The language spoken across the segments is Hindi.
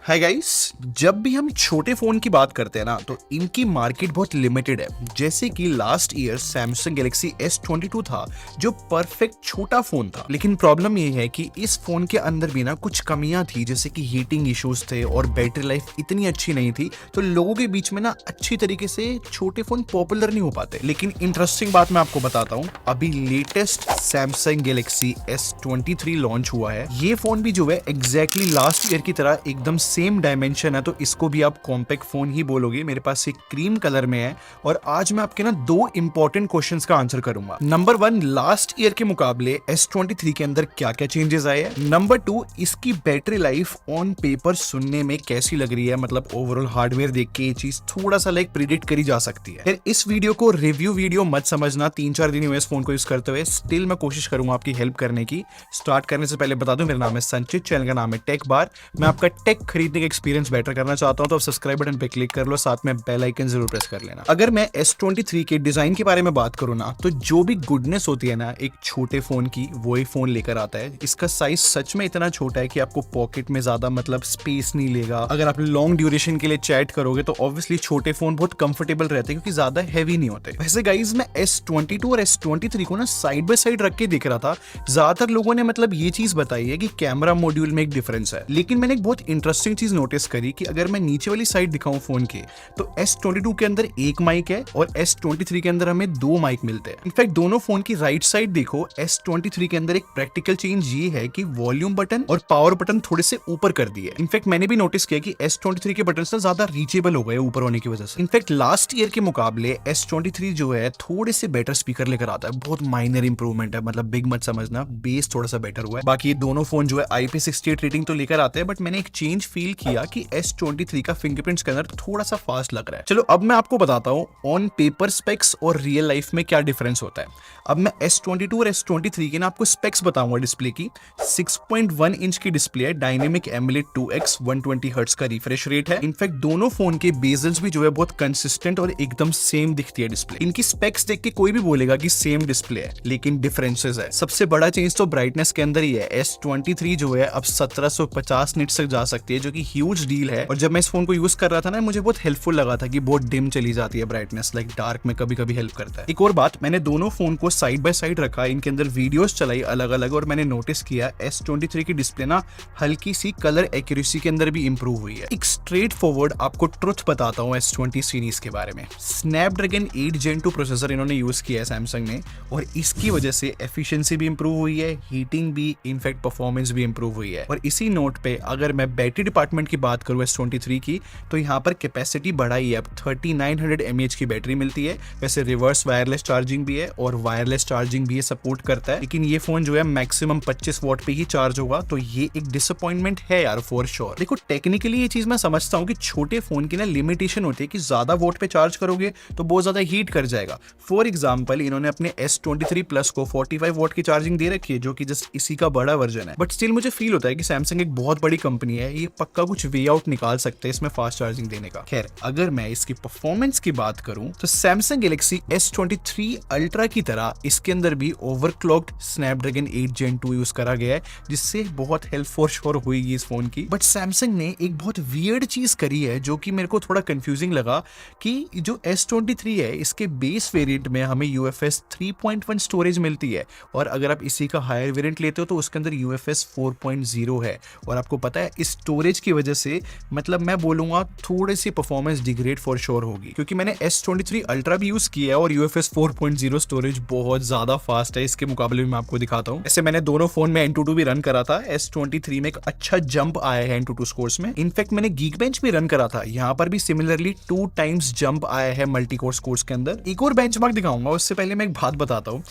हाय गाइस, जब भी हम छोटे फोन की बात करते हैं ना तो इनकी मार्केट बहुत लिमिटेड है। जैसे कि last year Samsung Galaxy S22 था जो परफेक्ट छोटा फोन था, लेकिन प्रॉब्लम ये है कि इस फोन के अंदर भी ना कुछ कमियां थी, जैसे कि हीटिंग इश्यूज थे और बैटरी लाइफ इतनी अच्छी नहीं थी, तो लोगों के बीच में ना अच्छी तरीके से छोटे फोन पॉपुलर नहीं हो पाते। लेकिन इंटरेस्टिंग बात मैं आपको बताता हूँ, अभी latest Samsung Galaxy S23 launch हुआ है। ये फोन भी जो है एग्जैक्टली लास्ट ईयर की तरह एकदम सेम डायमेंशन है, तो इसको भी आप कॉम्पैक्ट फोन ही बोलोगे। मेरे पास एक क्रीम कलर में है और आज मैं आपके ना दो इंपॉर्टेंट क्वेश्चंस का आंसर करूंगा। नंबर 1, लास्ट ईयर के मुकाबले S23 के अंदर क्या क्या चेंजेस आए हैं। नंबर 2, इसकी बैटरी लाइफ ऑन पेपर सुनने में कैसी लग रही है, मतलब ओवरऑल हार्डवेयर देख के ये चीज थोड़ा सा प्रिडिक्ट करी जा सकती है। फिर इस वीडियो को रिव्यू वीडियो मत समझना, 3-4 दिन हुए इस फोन को यूज करते हुए, स्टिल मैं कोशिश करूंगा आपकी हेल्प करने की। स्टार्ट करने से पहले बता दूं, मेरा नाम है संचित, चैनल का नाम है टेक बार। मैं आपका टेक खरीदने का एक्सपीरियंस बेटर करना चाहता हूं, तो सब्सक्राइब बटन पे क्लिक कर लो, साथ में बेल आइकन जरूर प्रेस कर लेना। अगर मैं S23 के डिजाइन के बारे में बात करूं ना, तो जो भी गुडनेस होती है ना एक छोटे फोन की, वो ही फोन लेकर आता है। इसका साइज सच में इतना छोटा है कि आपको पॉकेट में ज्यादा स्पेस नहीं लेगा। अगर आप लॉन्ग ड्यूरेशन के लिए चैट करोगे तो ऑब्वियसली छोटे फोन बहुत कंफर्टेबल रहते हैं, क्योंकि ज्यादा हैवी नहीं होते। वैसे गाइज, मैं S22 और S23 को ना साइड बाय साइड रख के देख रहा था। ज्यादातर लोगों ने ये चीज बताई है कि कैमरा मॉड्यूल में एक डिफरेंस है, लेकिन मैंने एक बहुत इंटरेस्टिंग चीज नोटिस करी कि अगर मैं नीचे वाली साइड दिखाऊं फोन के, तो S22 के अंदर एक माइक है और S23 के अंदर हमें दो माइक मिलते हैं। इनफैक्ट दोनों फोन की राइट साइड देखो, S23 के अंदर एक प्रैक्टिकल चेंज ये है कि वॉल्यूम बटन और पावर बटन थोड़े से ऊपर कर दिए। इनफैक्ट मैंने भी नोटिस किया कि S23 के बटन ना ज्यादा रीचेबल हो गए ऊपर होने की वजह से। इनफैक्ट लास्ट ईयर के मुकाबले S23 जो है थोड़े से बेटर स्पीकर लेकर आता है, बहुत माइनर इंप्रूवमेंट है, बिग मत समझना, बेस थोड़ा सा बेटर हुआ है। बाकी दोनों फोन जो है IP68 रेटिंग तो लेकर आते हैं, बट मैंने एक चेंज फील किया कि S23 का फिंगरप्रिंट स्कैनर थोड़ा सा फास्ट लग रहा है। चलो अब मैं आपको बताता हूँ ऑन पेपर स्पेक्स और रियल लाइफ में क्या डिफरेंस होता है। अब मैं S22 और S23 के ना आपको स्पेक्स बताऊंगा डिस्प्ले की। 6.1 इंच की डिस्प्ले है, डायनेमिक एमोलेड 2x 120 हर्ट्ज का रिफ्रेश रेट है। इनफैक्ट दोनों फोन के बेजल्स भी जो है बहुत कंसिस्टेंट और एकदम सेम दिखती है डिस्प्ले। इनकी स्पेक्स देख के कोई भी बोलेगा कि सेम डिस्प्ले है, लेकिन डिफरेंसेस है। सबसे बड़ा चेंज तो ब्राइटनेस के अंदर ही है। S23 जो है अब 1750 निट्स तक जा सकती है, जो कि ह्यूज डील है। और जब मैं इस फोन को यूज कर रहा था ना, मुझे बहुत हेल्पफुल लगा था कि बहुत डिम चली जाती है ब्राइटनेस, डार्क में कभी कभी हेल्प करता है। एक और बात, मैंने दोनों फोन को साइड बाय साइड रखा, इनके अंदर वीडियोस चलाई अलग अलग, और मैंने नोटिस किया S23 की डिस्प्ले ना हल्की सी कलर एक्यूरेसी के अंदर भी इंप्रूव हुई है। एक स्ट्रेट फॉरवर्ड आपको ट्रुथ बताता हूँ S20 सीरीज के बारे में। स्नैपड्रैगन 8 Gen 2 प्रोसेसर इन्होंने यूज किया है सैमसंग ने, और इसकी वजह से एफिशिएंसी भी इंप्रूव हुई है, हीटिंग भी, इनफैक्ट परफॉर्मेंस भी इंप्रूव हुई है। और इसी नोट पे अगर मैं बैटरी डिपार्टमेंट की बात करूँ S23 की, तो यहाँ पर कैपेसिटी बढ़ाई है, अब 3900 mAh की बैटरी मिलती है। वैसे रिवर्स वायरलेस चार्जिंग भी है और वायरलेस चार्जिंग भी ये सपोर्ट करता है, लेकिन ये फोन जो है मैक्सिमम 25 वॉट पे ही चार्ज होगा, तो ये एक डिसअपॉइंटमेंट है यार, फॉर श्योर। देखो टेक्निकली ये चीज मैं समझता हूँ कि छोटे फोन की ना लिमिटेशन होती है कि ज्यादा वोट पे चार्ज करोगे तो बहुत ज्यादा हीट कर जाएगा। फॉर एग्जाम्पल, इन्होंने अपने S23 प्लस को 45 वॉट की चार्जिंग दे रखी है, जो कि जस्ट इसी का बड़ा वर्जन है। बट स्टिल मुझे फील होता है कि सैमसंग एक बहुत बड़ी कंपनी है, ये पक्का कुछ वे आउट निकाल सकते हैं इसमें फास्ट चार्जिंग देने का। खैर, अगर मैं इसकी परफॉर्मेंस की बात करूं, तो सैमसंग गैलेक्सी S23 अल्ट्रा की तरह इसके अंदर भी ओवरक्लॉक्ड स्नैपड्रैगन 8 Gen 2 यूज करा गया है, जिससे बहुत हेल्प फॉर श्योर हुई इस फोन की। बट सैमसंग ने एक बहुत वियर्ड चीज करी है, जो कि मेरे को थोड़ा कंफ्यूजिंग लगा, कि जो S23 है इसके बेस वेरिएंट में हमें UFS 3.1 स्टोरेज मिलती है, और अगर आप इसी का हायर वेरिएंट लेते हो तो उसके अंदर UFS 4.0 है। और आपको पता है इस स्टोरेज की वजह से मैं बोलूंगा थोड़ी सी परफॉर्मेंस डिग्रेड फॉर श्योर होगी, क्योंकि मैंने S23 अल्ट्रा भी यूज किया है और UFS 4.0 स्टोरेज बहुत ज्यादा फास्ट है इसके मुकाबले में। मैं आपको दिखाता हूँ, ऐसे मैंने दोनों फोन में Antutu भी रन करा था। S23 में एक अच्छा जंप आया है Antutu स्कोर्स में। इनफैक्ट मैंने Geekbench भी रन करा था, यहाँ पर भी सिमिलरली 2 times जंप आया है मल्टी कोर स्कोर्स के अंदर। एक और बेंचमार्क दिखाऊंगा, उससे पहले मैं एक बात बताता हूँ।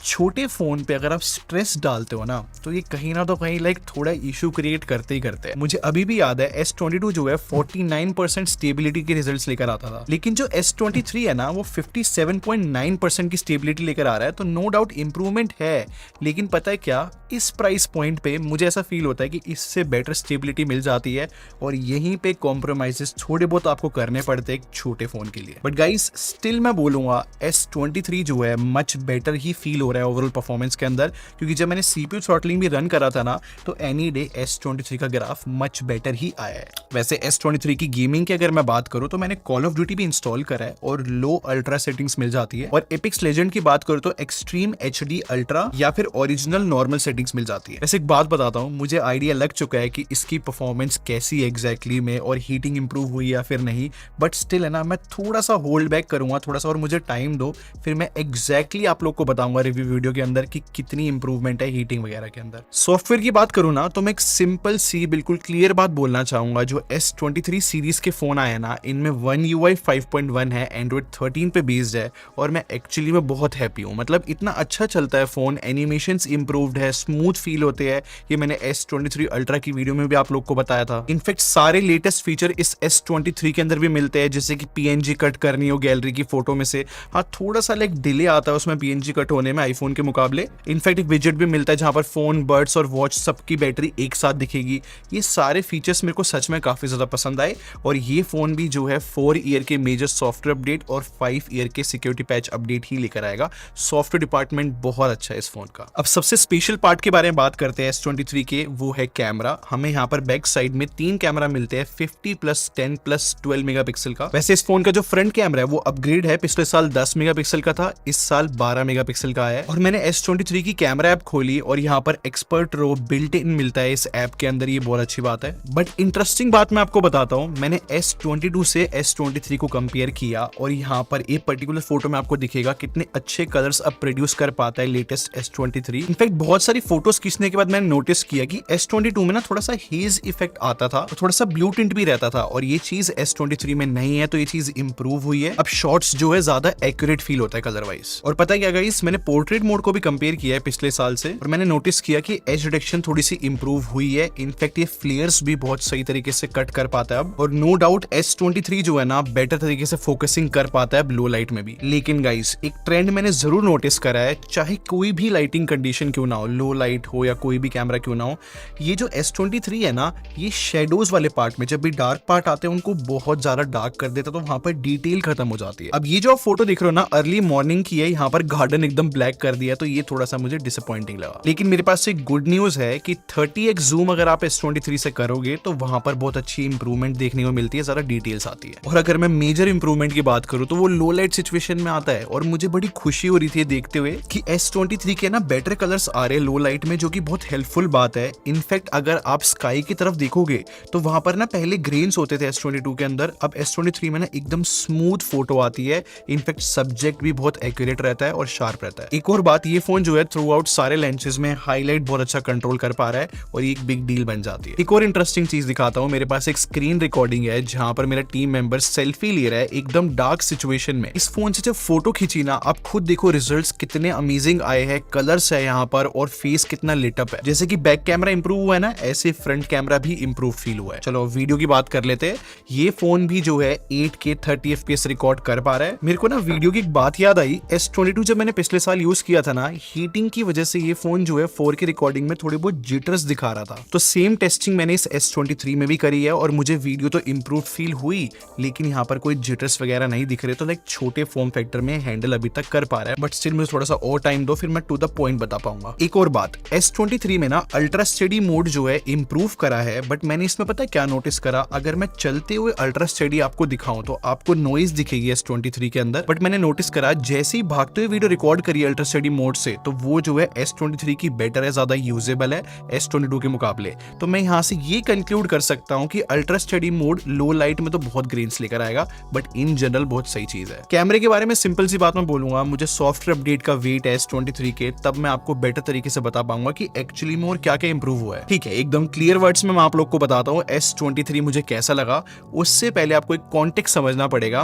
छोटे फोन पे अगर आप स्ट्रेस डालते हो ना, तो ये कहीं ना तो कहीं थोड़ा इशू क्रिएट करते ही करते हैं। मुझे अभी भी याद है S22 जो है 49% स्टेबिलिटी के रिजल्ट्स लेकर आता था, लेकिन जो S23 है ना वो 57.9% की स्टेबिलिटी लेकर आ रहा है। तो नो डाउट इंप्रूवमेंट है, लेकिन पता है क्या, इस प्राइस पॉइंट पे मुझे ऐसा फील होता है कि इससे बेटर स्टेबिलिटी मिल जाती है, और यहीं पे कॉम्प्रोमाइजेस थोड़े बहुत आपको करने पड़ते हैं एक छोटे फोन के लिए। बट गाइस, स्टिल मैं बोलूंगा S23 जो है मच बेटर ही फील हो रहा है ओवरऑल परफॉर्मेंस के अंदर, क्योंकि जब मैंने CPU थ्रॉटलिंग भी रन करा था ना, तो एनी डे S23 का ग्राफ मच बेटर बेटर ही आया है। वैसे S23 की गेमिंग की अगर मैं बात करूं तो मैंने कॉल ऑफ ड्यूटी भी इंस्टॉल करा है और लो अल्ट्रा सेटिंग्स मिल जाती है, और एपिक्स लेजेंड की बात करूं तो एक्सट्रीम HD अल्ट्रा या फिर ओरिजिनल नॉर्मल सेटिंग्स मिल जाती है। वैसे एक बात बताता हूं, मुझे आइडिया लग चुका है कि इसकी परफॉर्मेंस कैसी है एग्जैक्टली में, और हीटिंग इंप्रूव हुई या फिर नहीं, बट स्टिल है ना, मैं थोड़ा सा होल्ड बैक करूंगा थोड़ा सा, और मुझे टाइम दो, फिर मैं एग्जैक्टली आप लोग को बताऊंगा रिव्यू वीडियो के अंदर कि कितनी इंप्रूवमेंट है हीटिंग वगैरह के अंदर। सॉफ्टवेयर की बात करूं ना तो मैं एक सिंपल सी बिल्कुल क्लियर बात बोलना चाहूंगा, जो S23 सीरीज के फोन आए ना, इनमें One UI 5.1 है, एंड्रॉइड 13 पे बेस्ड है, और मैं एक्चुअली में बहुत हैप्पी हूँ। मतलब इतना अच्छा चलता है फोन, एनिमेशंस इंप्रूव्ड है, स्मूथ फील होते हैं, ये मैंने S23 अल्ट्रा की वीडियो में भी आप लोग को बताया था। इनफैक्ट सारे लेटेस्ट फीचर इस S23 के अंदर भी मिलते हैं, जैसे कि PNG कट करनी हो गैलरी की फोटो में से, हाँ थोड़ा सा लाइक डिले आता है उसमें PNG कट होने में आईफोन के मुकाबले। इनफैक्ट एक विजेट भी मिलता है जहां पर फोन, बर्ड्स और वॉच सबकी बैटरी एक साथ दिखेगी। ये सारे फीचर्स मेरे को सच में काफी ज्यादा पसंद आए, और ये फोन भी जो है 4 ईयर के मेजर सॉफ्टवेयर अपडेट और 5 ईयर के सिक्योरिटी पैच अपडेट ही लेकर आएगा। सॉफ्टवेयर डिपार्टमेंट बहुत अच्छा है इस फोन का। अब सबसे स्पेशल पार्ट के बारे में बात करते हैं S23 के, वो है कैमरा। हमें यहाँ पर बैक साइड में 3 कैमरा मिलते हैं, 50+10+12 मेगापिक्सल का। वैसे इस फोन का जो फ्रंट कैमरा है वो अपग्रेड है, पिछले साल 10 मेगापिक्सल का था, इस साल 12 मेगापिक्सल का है। और मैंने S23 की कैमरा ऐप खोली और यहाँ पर एक्सपर्ट रो बिल्ट इन मिलता है इस ऐप के अंदर, ये बहुत अच्छी बात है। बट इंटरेस्टिंग बात मैं आपको बताता हूँ, मैंने S22 से S23 को कंपेयर किया, और यहाँ पर एक पर्टिकुलर फोटो में आपको दिखेगा कितने अच्छे कलर्स अब प्रोड्यूस कर पाता है लेटेस्ट S23। इनफैक्ट बहुत सारी फोटोज खींचने के बाद मैंने नोटिस किया कि S22 में ना थोड़ा सा हेज इफेक्ट आता था, और थोड़ा सा ब्लू टिंट भी रहता था, और ये चीज S23 में नहीं है, तो ये चीज इंप्रूव हुई है। अब शॉट्स जो है ज्यादा एक्यूरेट फील होता है कलर वाइज। और पता है क्या गाइस, मैंने पोर्ट्रेट मोड को भी कंपेयर किया है पिछले साल से, और मैंने नोटिस किया कि एज डिटेक्शन थोड़ी सी इंप्रूव हुई है। इनफैक्ट ये फ्लेयर्स भी बहुत सही तरीके से कट कर पाता है अब, और नो डाउट S23 जो है ना बेटर तरीके से फोकसिंग कर पाता है लो लाइट में भी। लेकिन गाइस एक ट्रेंड मैंने जरूर नोटिस करा है, चाहे कोई भी लाइटिंग कंडीशन क्यों ना हो, लो लाइट हो या कोई भी कैमरा क्यों ना हो, ये जो S23 है ना, ये शेडोज वाले पार्ट में जब भी डार्क पार्ट आते हैं उनको बहुत ज्यादा डार्क कर देता है, तो वहां पर डिटेल खत्म हो जाती है। अब ये जो आप फोटो देख रहे हो ना, अर्ली मॉर्निंग की है, यहाँ पर गार्डन एकदम ब्लैक कर दिया, तो ये थोड़ा सा मुझे डिसअपॉइंटिंग लगा। लेकिन मेरे पास एक गुड न्यूज है कि 30x जूम अगर आप S23 से करोगे तो वहां पर बहुत अच्छी इंप्रूवमेंट देखने को मिलती है, ज्यादा डिटेल्स आती है। और अगर मैं मेजर इंप्रूवमेंट की बात करूं तो वो लो लाइट सिचुएशन में आता है, और मुझे बड़ी खुशी हो रही थी देखते हुए कि S23 के ना बेटर कलर्स आ रहे हैं लो लाइट में, जो कि बहुत हेल्पफुल बात है। इनफैक्ट अगर आप स्काई की तरफ देखोगे तो वहां पर ना पहले ग्रेन्स होते थे S22 के अंदर, अब S23 में ना एकदम स्मूथ फोटो आती है। इनफैक्ट सब्जेक्ट भी बहुत एक्यूरेट रहता है और शार्प रहता है। एक और बात, ये फोन जो है थ्रू आउट सारे लेंसेज में हाईलाइट बहुत अच्छा कंट्रोल कर पा रहा है, और ये एक बिग डील बन जाती है। एक और इंटरेस्टिंग चीज दिखाता हूँ, मेरे पास एक स्क्रीन रिकॉर्डिंग है जहां पर मेरा टीम मेंबर सेल्फी ले रहा है एकदम डार्क सिचुएशन में। इस फोन से जब फोटो खींची ना, आप खुद देखो रिजल्ट्स कितने अमेजिंग आए हैं, कलर्स है यहाँ पर, और फेस कितना लिटअप है। जैसे कि बैक कैमरा इंप्रूव हुआ है ना, ऐसे फ्रंट कैमरा भी इंप्रूव फील हुआ है। चलो वीडियो की बात कर लेते हैं। ये फोन भी जो है 8K 30 FPS रिकॉर्ड कर पा रहा है। मेरे को ना वीडियो की एक बात याद आई, S22 जब मैंने पिछले साल यूज किया था ना, हीटिंग की वजह से ये फोन जो है 4K रिकॉर्डिंग में थोड़ी बहुत जिटर्स दिखा रहा था। तो सेम टेस्टिंग मैंने इस S23 में भी करी है, और मुझे वीडियो तो इंप्रूव फील हुई, लेकिन यहाँ पर कोई जिटर्स वगैरह नहीं दिख रहे, तो लाइक छोटे फॉर्म फैक्टर में हैंडल अभी तक कर पा रहा है। बट स्टिल मुझे थोड़ा सा और टाइम दो, फिर मैं टू द पॉइंट बता पाऊंगा। एक और बात, S23 में ना अल्ट्रा स्टेडी मोड जो है इंप्रूव करा है, बट मैंने इसमें पता है क्या नोटिस करा, अगर मैं चलते हुए अल्ट्रा स्टेडी आपको दिखाऊं तो आपको नॉइज दिखेगी S23 के अंदर। बट मैंने नोटिस करा जैसे ही भागते हुए वीडियो रिकॉर्ड करी अल्ट्रा स्टेडी मोड से, तो वो जो है S23 की बेटर है, ज्यादा यूजेबल है S22 के मुकाबले। तो मैं यहाँ से ये कंक्लूड कर सकता हूँ कि अल्ट्रा स्टेडी मोड लो लाइट में तो बहुत ग्रेन्स लेकर आएगा, बट इन जनरल बहुत सही चीज है। कैमरे के बारे में सिंपल सी बात मैं बोलूंगा, मुझे सॉफ्टवेयर अपडेट का वेट है S23 के, तब मैं आपको बेटर तरीके से बता पाऊंगा कि एक्चुअली में और क्या क्या इंप्रूव हुआ है। ठीक है, एकदम क्लियर वर्ड्स में मैं आप लोग को बताता हूँ S23 मुझे कैसा लगा। उससे पहले आपको एक कॉन्टेक्स्ट समझना पड़ेगा।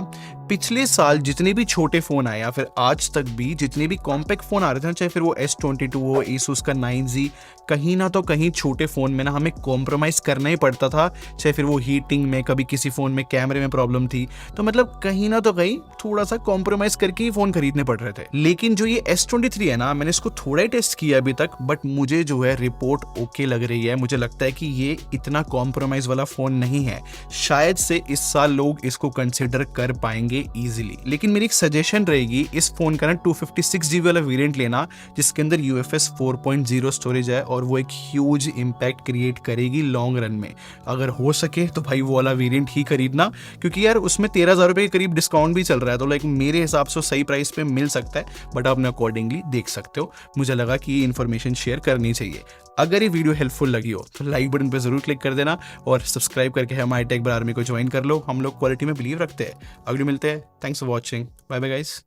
पिछले साल जितने भी छोटे फोन आए या फिर आज तक भी जितने भी कॉम्पैक्ट फोन आ रहे थे, चाहे फिर वो S22 हो, Asus का 9Z, कहीं ना तो कहीं छोटे फोन में ना हमें कॉम्प्रोमाइज करना ही पड़ता था, चाहे फिर वो हीटिंग में, कभी किसी फोन में कैमरे में प्रॉब्लम थी, तो मतलब कहीं ना तो कहीं थोड़ा सा कॉम्प्रोमाइज करके ही फोन खरीदने पड़ रहे थे। लेकिन जो ये S23 है ना, मैंने इसको थोड़ा ही टेस्ट किया अभी तक, बट मुझे जो है रिपोर्ट ओके लग रही है। मुझे लगता है कि ये इतना कॉम्प्रोमाइज वाला फोन नहीं है, शायद से इस साल लोग इसको कंसिडर कर पाएंगे इजीली। लेकिन मेरी एक सजेशन रहेगी, इस फोन का ना 256GB वाला वेरिएंट लेना, जिसके अंदर UFS 4.0 स्टोरेज है, और वो एक ह्यूज इंपैक्ट क्रिएट करेगी लॉन्ग रन में। अगर हो सके तो भाई वो वाला वेरिएंट ही खरीदना, क्योंकि यार उसमें 13,000 रुपये के करीब डिस्काउंट भी चल रहा है, तो लाइक मेरे हिसाब से सही प्राइस पे मिल सकता है, बट आप अपने अकॉर्डिंगली देख सकते हो। मुझे लगा कि ये इन्फॉर्मेशन शेयर करनी चाहिए। अगर ये वीडियो हेल्पफुल लगी हो तो लाइक बटन पर जरूर क्लिक कर देना और सब्सक्राइब करके हमारे टेक आर्मी को ज्वाइन कर लो। हम लोग क्वालिटी में बिलीव रखते हैं। अगले मिलते हैं। Thanks for watching. Bye bye guys.